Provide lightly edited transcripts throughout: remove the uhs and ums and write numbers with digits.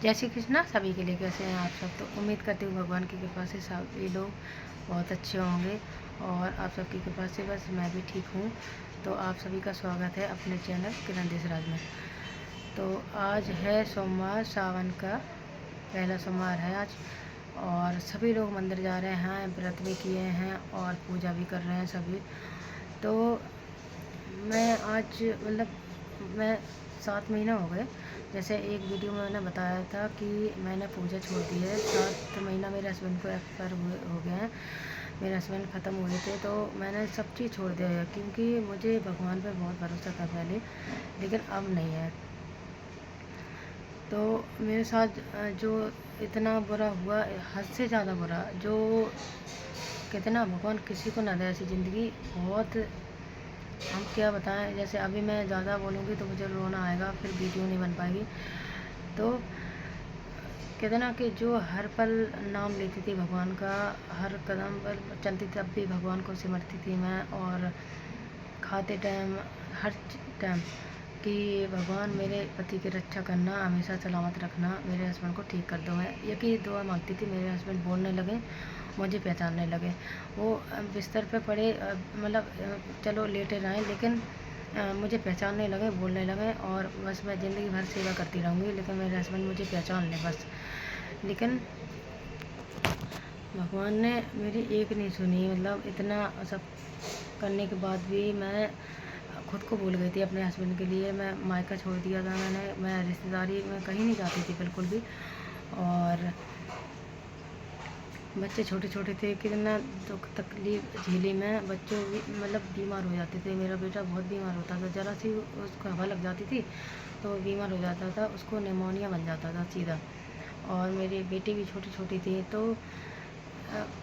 जय श्री कृष्णा। सभी के लिए कैसे हैं आप सब। तो उम्मीद करती हूँ भगवान की कृपा से सभी लोग बहुत अच्छे होंगे और आप सबकी कृपा से बस मैं भी ठीक हूँ। तो आप सभी का स्वागत है अपने चैनल किरण देशराज में। तो आज है सोमवार, सावन का पहला सोमवार है आज, और सभी लोग मंदिर जा रहे हैं, व्रत भी किए हैं और पूजा भी कर रहे हैं सभी। तो मैं आज मैं 7 महीना हो गए, जैसे एक वीडियो में मैंने बताया था कि मैंने पूजा छोड़ दी है। 7 महीना मेरे हस्बैंड को एक्सपायर हो गए हैं, मेरे हस्बैंड ख़त्म हुए थे। तो मैंने सब चीज़ छोड़ दिया है क्योंकि मुझे भगवान पे बहुत भरोसा था पहले, लेकिन अब नहीं है। तो मेरे साथ जो इतना बुरा हुआ, हद से ज़्यादा बुरा, जो कितना भगवान किसी को ना दे ऐसी ज़िंदगी। बहुत, हम क्या बताएं। जैसे अभी मैं ज़्यादा बोलूँगी तो मुझे रोना आएगा, फिर वीडियो नहीं बन पाएगी। तो कहते ना कि जो हर पल नाम लेती थी भगवान का, हर कदम पर चलती थी, अब भी भगवान को सिमरती थी मैं। और खाते टाइम, हर टाइम कि भगवान मेरे पति की रक्षा करना, हमेशा सलामत रखना, मेरे हस्बैंड को ठीक कर दो। मैं एक ही दुआ मांगती थी, मेरे हस्बैंड बोलने लगे, मुझे पहचानने लगे। वो बिस्तर पे पड़े, चलो लेटे रहें, लेकिन मुझे पहचानने लगे, बोलने लगे। और बस मैं ज़िंदगी भर सेवा करती रहूँगी, लेकिन मेरे हस्बैंड मुझे पहचान लें बस। लेकिन भगवान ने मेरी एक नहीं सुनी। इतना सब करने के बाद भी मैं खुद को भूल गई थी अपने हस्बैंड के लिए। मैं मायका छोड़ दिया था मैंने, मैं रिश्तेदारी में कहीं नहीं जाती थी बिल्कुल भी। और बच्चे छोटे छोटे थे, कितना दुख तकलीफ झेली मैं। बच्चों भी बीमार हो जाते थे। मेरा बेटा बहुत बीमार होता था, ज़रा सी उसको हवा लग जाती थी तो बीमार हो जाता था, उसको निमोनिया बन जाता था सीधा। और मेरी बेटी भी छोटी छोटी थी। तो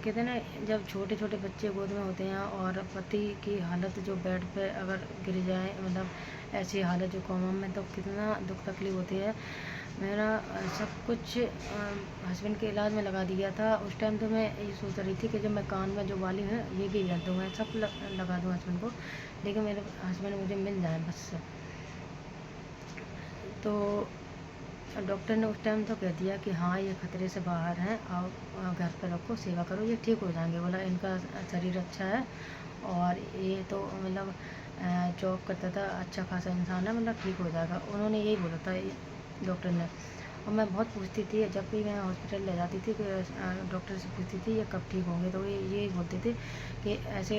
कहते ना, जब छोटे छोटे बच्चे गोद में होते हैं और पति की हालत जो बेड पे अगर गिर जाए, ऐसी हालत जो कोमा में, तो कितना दुख तकलीफ होती है। मेरा सब कुछ हस्बैंड के इलाज में लगा दिया था। उस टाइम तो मैं ये सोच रही थी कि जो मैं कान में जो वाली है ये भी कर दूँ, मैं सब लगा दूँ हस्बैंड को, लेकिन मेरे हस्बैंड मुझे मिल जाए बस। तो डॉक्टर ने उस टाइम तो कह दिया कि हाँ ये खतरे से बाहर हैं, आओ घर पर रखो, सेवा करो, ये ठीक हो जाएंगे। बोला इनका शरीर अच्छा है और ये तो जॉब करता था, अच्छा खासा इंसान है, ठीक हो जाएगा। उन्होंने यही बोला था डॉक्टर ने। और मैं बहुत पूछती थी, जब भी मैं हॉस्पिटल ले जाती थी, डॉक्टर से पूछती थी ये कब ठीक होंगे, तो ये यही बोलते थे कि ऐसे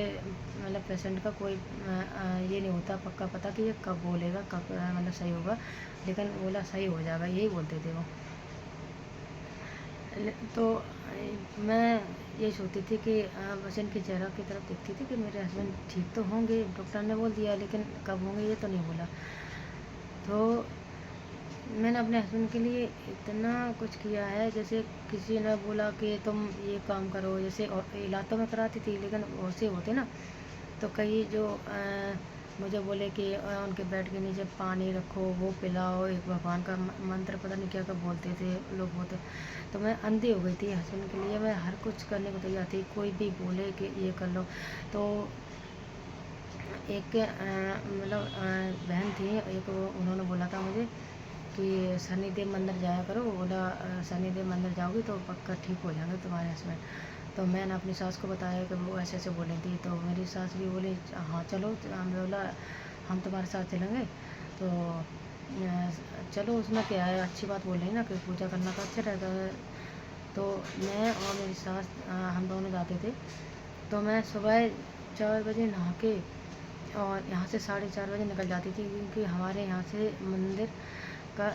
पेशेंट का कोई ये नहीं होता पक्का पता कि ये कब बोलेगा, कब सही होगा, लेकिन बोला सही हो जाएगा, यही बोलते थे वो। तो मैं यही सोचती थी कि बस इनके चेहरा की तरफ देखती थी कि मेरे हस्बैंड ठीक तो होंगे, डॉक्टर ने बोल दिया, लेकिन कब होंगे ये तो नहीं बोला। तो मैंने अपने हस्बैंड के लिए इतना कुछ किया है। जैसे किसी ने बोला कि तुम ये काम करो, जैसे इलाज तो मैं कराती थी, लेकिन वैसे होते ना, तो कई जो मुझे बोले कि उनके बेड के नीचे पानी रखो, वो पिलाओ, एक भगवान का मंत्र पता नहीं क्या क्या बोलते थे लोग बोलते। तो मैं अंधी हो गई थी हस्बैंड के लिए, मैं हर कुछ करने को तैयार थी, कोई भी बोले कि ये कर लो। तो एक बहन थी एक, उन्होंने बोला था मुझे कि शनिदेव मंदिर जाया करो। बोला शनिदेव मंदिर जाओगी तो पक्का ठीक हो जाएंगे तुम्हारे हस्बैंड। तो मैंने अपनी सास को बताया कि वो ऐसे ऐसे बोली थी, तो मेरी सास भी बोली हाँ चलो। हमने बोला हम तुम्हारे साथ चलेंगे। तो चलो, उसमें क्या है, अच्छी बात बोल रही ना कि पूजा करना तो अच्छा रहता है। तो मैं और मेरी सास हम दोनों जाते थे। तो मैं सुबह 4 बजे नहा के और यहाँ से 4:30 बजे निकल जाती थी, क्योंकि हमारे यहाँ से मंदिर का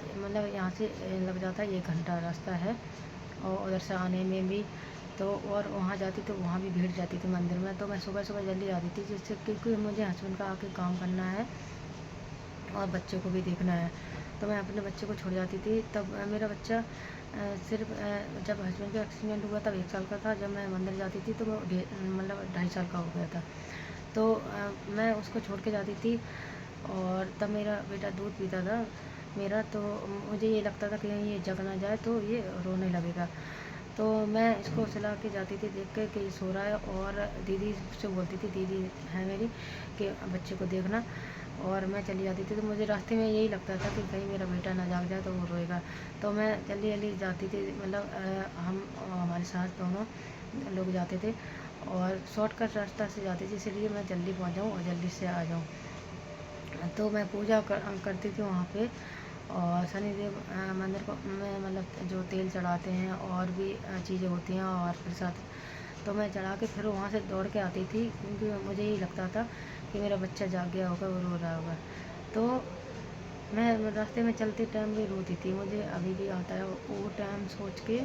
यहाँ से लग जाता है 1 घंटा रास्ता है, और उधर से आने में भी। तो और वहाँ जाती तो वहाँ भी भीड़ जाती थी मंदिर में। तो मैं सुबह सुबह जल्दी आती थी, जिससे क्योंकि मुझे हस्बैंड का आके काम करना है और बच्चों को भी देखना है। तो मैं अपने बच्चे को छोड़ जाती थी। तब मेरा बच्चा सिर्फ जब हस्बैंड का एक्सीडेंट हुआ तब 1 साल का था। जब मैं मंदिर जाती थी तो वो 2.5 साल का हो गया था। तो मैं उसको छोड़ के जाती थी, और तब मेरा बेटा दूध पीता था मेरा। तो मुझे ये लगता था कि ये जग ना जाए तो ये रोने लगेगा। तो मैं इसको सुला के जाती थी, देख के कि सो रहा है, और दीदी से बोलती थी, दीदी है मेरी, कि बच्चे को देखना। और मैं चली जाती थी। तो मुझे रास्ते में यही लगता था कि कहीं मेरा बेटा ना जाग जाए तो वो रोएगा। तो मैं जल्दी जल्दी जाती थी, मतलब हम हमारे सास दोनों लोग जाते थे और शॉर्टकट रास्ता से जाती थी, इसलिए मैं जल्दी पहुंच जाऊँ और जल्दी से आ जाऊँ। तो मैं पूजा करती थी वहाँ पे, और शनिदेव मंदिर को में मतलब जो तेल चढ़ाते हैं और भी चीज़ें होती हैं और प्रसाद, तो मैं चढ़ा के फिर वहाँ से दौड़ के आती थी, क्योंकि मुझे यही लगता था कि मेरा बच्चा जाग गया होगा, वो रो रहा होगा। तो मैं रास्ते में चलते टाइम भी रोती थी, मुझे अभी भी आता है वो टाइम सोच के,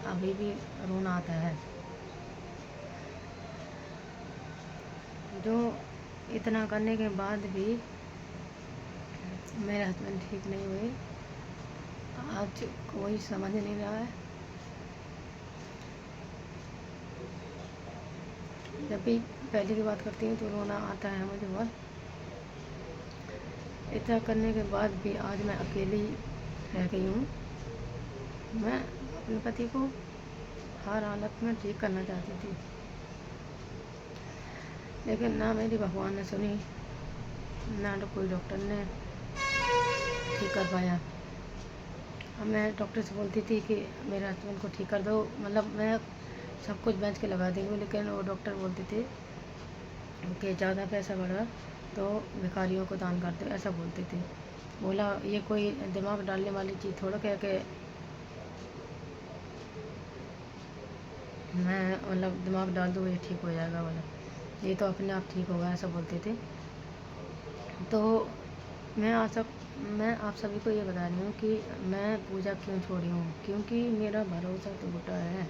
अभी भी रोना आता है। जो इतना करने के बाद भी मेरे हस्बैंड ठीक नहीं हुए, आज कोई समझ नहीं रहा है। जब भी पहले की बात करती हूँ तो रोना आता है मुझे बहुत। इतना करने के बाद भी आज मैं अकेली रह गई हूँ। मैं अपने पति को हर हालत में ठीक करना चाहती थी, लेकिन ना मेरी भगवान ने सुनी, ना तो कोई डॉक्टर ने ठीक कर पाया। अब मैं डॉक्टर से बोलती थी कि मेरे हस्बैंड को ठीक कर दो, मतलब मैं सब कुछ बेंच के लगा देंगे, लेकिन वो डॉक्टर बोलते थे कि ज़्यादा पैसा बढ़ा तो भिखारियों को दान कर दो, ऐसा बोलते थे। बोला ये कोई दिमाग डालने वाली चीज़ थोड़ा कह के मैं मतलब दिमाग डाल दूँ ये ठीक हो जाएगा, बोला ये तो अपने आप ठीक होगा, ऐसा बोलते थे। तो मैं आज सब मैं आप सभी को ये बता रही हूँ कि मैं पूजा क्यों छोड़ी हूँ, क्योंकि मेरा भरोसा टूटा है।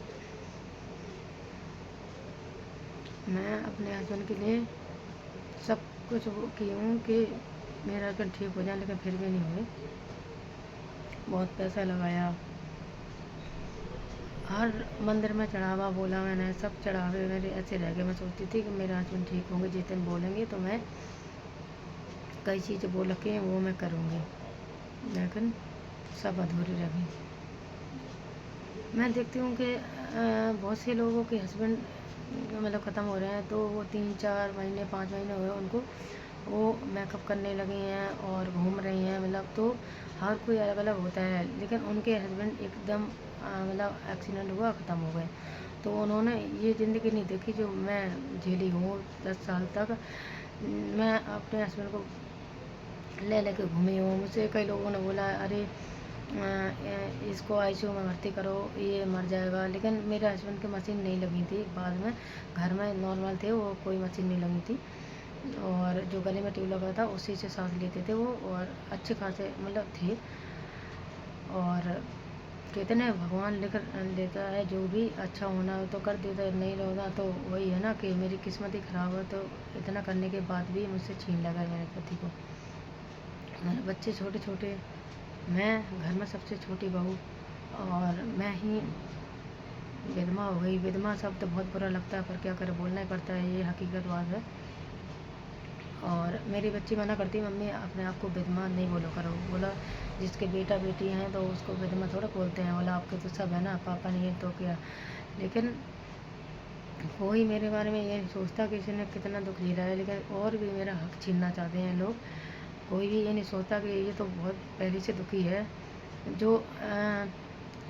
मैं अपने हस्बैंड के लिए सब कुछ वो की हूँ कि मेरा हस्बैंड ठीक हो जाए, लेकिन फिर भी नहीं हुए। बहुत पैसा लगाया, हर मंदिर में चढ़ावा बोला मैंने, सब चढ़ावे मेरे ऐसे रह गए। मैं सोचती थी कि मेरे हस्बैंड ठीक होंगे, जिस दिन बोलेंगे तो मैं कई चीज़ें बोल के वो मैं करूँगी, लेकिन सब अधूरी रह गई। मैं देखती हूँ कि बहुत से लोगों के हस्बैंड मतलब ख़त्म हो रहे हैं, तो वो 3-4 महीने 5 महीने हुए उनको, वो मेकअप करने लगी हैं और घूम रही हैं, मतलब तो हर कोई अलग अलग होता है। लेकिन उनके हस्बैंड एकदम मतलब एक्सीडेंट हुआ, ख़त्म हो गए। तो उन्होंने ये ज़िंदगी नहीं देखी जो मैं झेली हूँ 10 साल तक। मैं अपने हस्बैंड को ले लेके घूमी हूँ। मुझसे कई लोगों ने बोला अरे इसको आईसीयू में भर्ती करो, ये मर जाएगा, लेकिन मेरे हस्बैंड की मशीन नहीं लगी थी। बाद में घर में नॉर्मल थे, वो कोई मशीन नहीं लगी थी, और जो गले में ट्यूब लगा था उसी से सांस लेते थे वो, और अच्छे खासे मतलब थे। और कहते ना भगवान लेकर देता है, जो भी अच्छा होना हो तो कर देता है, नहीं होना तो वही है ना कि मेरी किस्मत ही ख़राब है। तो इतना करने के बाद भी मुझसे छीन लगा मेरे पति को। मेरे बच्चे छोटे छोटे, मैं घर में सबसे छोटी बहू, और मैं ही विधवा हो गई। विधवा शब्द बहुत बुरा लगता है, पर क्या करें, बोलना ही पड़ता है, ये हकीकत बात है। और मेरी बच्ची मना करती, मम्मी अपने आप को विधवा नहीं बोलो करो। बोला जिसके बेटा बेटी हैं तो उसको विधवा थोड़ा बोलते हैं। बोला आपके तो सब है ना, पापा नहीं है तो क्या। लेकिन कोई मेरे बारे में ये नहीं सोचता कि किसी ने कितना दुख झेला है, लेकिन और भी मेरा हक छीनना चाहते हैं लोग। कोई भी ये नहीं सोचता कि ये तो बहुत पहले से दुखी है। जो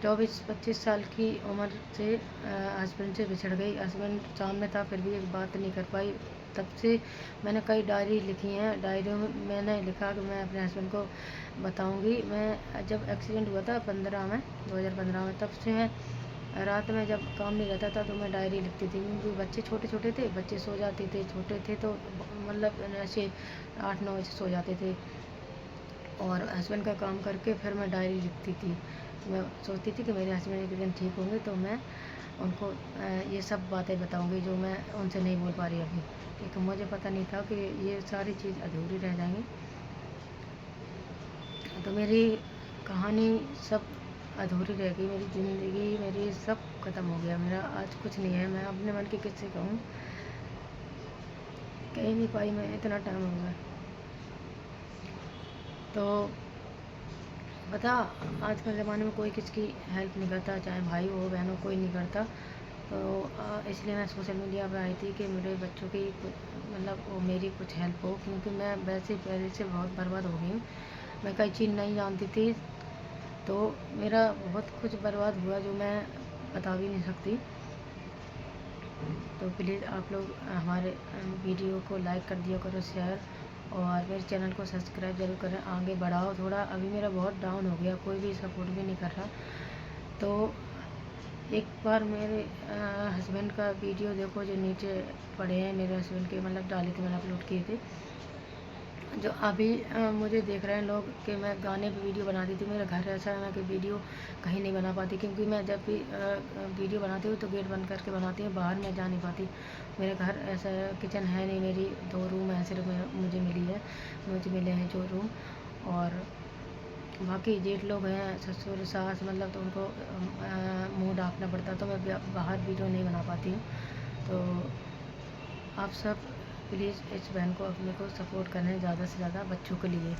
24-25 साल की उम्र से हस्बैंड से बिछड़ गई। हस्बैंड सामने था फिर भी एक बात नहीं कर पाई। तब से मैंने कई डायरी लिखी हैं, डायरियों में मैंने लिखा कि मैं अपने हस्बैंड को बताऊंगी। मैं जब एक्सीडेंट हुआ था 2015 में, तब से मैं रात में जब काम नहीं रहता था तो मैं डायरी लिखती थी, क्योंकि बच्चे छोटे छोटे थे, बच्चे सो जाते थे, छोटे थे तो मतलब ऐसे 8-9 बजे सो जाते थे, और हस्बैंड का काम करके फिर मैं डायरी लिखती थी। मैं सोचती थी कि मेरे हस्बैंड एक दिन ठीक होंगे तो मैं उनको ये सब बातें बताऊंगी जो मैं उनसे नहीं बोल पा रही अभी, क्योंकि मुझे पता नहीं था कि ये सारी चीज़ अधूरी रह जाएंगी। तो मेरी कहानी सब अधूरी रह गई, मेरी ज़िंदगी मेरी सब ख़त्म हो गया, मेरा आज कुछ नहीं है। मैं अपने मन की किससे कहूँ, कह ही नहीं पाई मैं, इतना टाइम हो गया। तो पता, आज के ज़माने में कोई किसी की हेल्प नहीं करता, चाहे भाई हो बहन हो, कोई नहीं करता। तो इसलिए मैं सोशल मीडिया पे आई थी कि मेरे बच्चों की मतलब वो मेरी कुछ हेल्प हो, क्योंकि मैं वैसे पहले से बहुत बर्बाद हो गई हूँ। मैं कई चीज़ नहीं जानती थी, तो मेरा बहुत कुछ बर्बाद हुआ जो मैं बता भी नहीं सकती। तो प्लीज़ आप लोग हमारे वीडियो को लाइक कर दिया करो, शेयर, और मेरे चैनल को सब्सक्राइब ज़रूर करें। आगे बढ़ाओ थोड़ा, अभी मेरा बहुत डाउन हो गया, कोई भी सपोर्ट भी नहीं कर रहा। तो एक बार मेरे हस्बैंड का वीडियो देखो जो नीचे पड़े हैं, मेरे हस्बैंड के मतलब डाले थे, मैंने अपलोड किए थे, जो अभी मुझे देख रहे हैं लोग कि मैं गाने पे वीडियो बनाती थी। मेरा घर ऐसा है ना कि वीडियो कहीं नहीं बना पाती, क्योंकि मैं जब भी वीडियो बनाती हूँ तो गेट बंद करके बनाती हूँ, बाहर मैं जा नहीं पाती। मेरा घर ऐसा है, किचन है नहीं, मेरी 2 रूम है सिर्फ मुझे मिले हैं जो रूम। और बाकी जेठ लोग हैं, ससुर सास, मतलब तो उनको मुँह ढाँकना पड़ता, तो मैं बाहर वीडियो नहीं बना पाती हूँ। तो आप सब प्लीज़ इस बहन को अपने को सपोर्ट करें ज़्यादा से ज़्यादा बच्चों के लिए।